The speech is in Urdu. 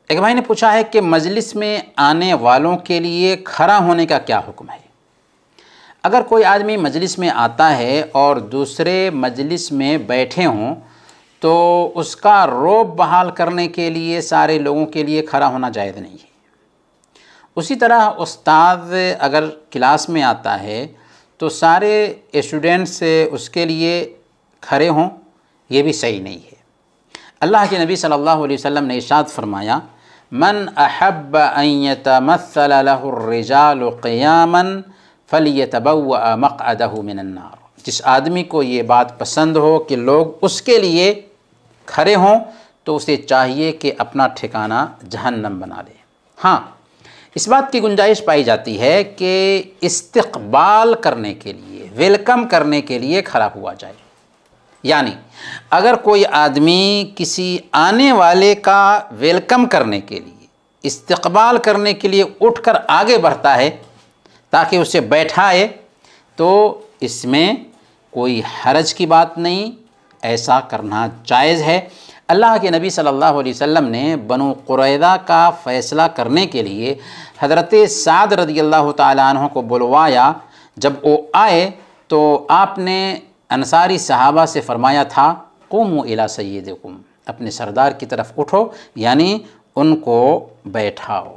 ایک بھائی نے پوچھا ہے کہ مجلس میں آنے والوں کے لیے کھڑا ہونے کا کیا حکم ہے؟ اگر کوئی آدمی مجلس میں آتا ہے اور دوسرے مجلس میں بیٹھے ہوں تو اس کا رعب بحال کرنے کے لیے سارے لوگوں کے لیے کھڑا ہونا جائز نہیں ہے۔ اسی طرح استاد اگر کلاس میں آتا ہے تو سارے اسٹوڈنٹس اس کے لیے کھڑے ہوں، یہ بھی صحیح نہیں ہے۔ اللہ کے نبی صلی اللہ علیہ وسلم نے ارشاد فرمایا، من احب ان يتمثل له الرجال قیاما فلیتبوأ مقعدہ من النار۔ جس آدمی کو یہ بات پسند ہو کہ لوگ اس کے لیے کھڑے ہوں تو اسے چاہیے کہ اپنا ٹھکانہ جہنم بنا لے۔ ہاں، اس بات کی گنجائش پائی جاتی ہے کہ استقبال کرنے کے لیے، ویلکم کرنے کے لیے کھڑا ہوا جائے۔ یعنی اگر کوئی آدمی کسی آنے والے کا ویلکم کرنے کے لیے، استقبال کرنے کے لیے اٹھ کر آگے بڑھتا ہے تاکہ اسے بیٹھائے تو اس میں کوئی حرج کی بات نہیں، ایسا کرنا جائز ہے۔ اللہ کے نبی صلی اللہ علیہ وسلم نے بنو قریظہ کا فیصلہ کرنے کے لیے حضرت سعد رضی اللہ تعالیٰ عنہ کو بلوایا۔ جب وہ آئے تو آپ نے انصاری صحابہ سے فرمایا تھا، قوموا الی سیدکم، اپنے سردار کی طرف اٹھو، یعنی ان کو بیٹھاؤ۔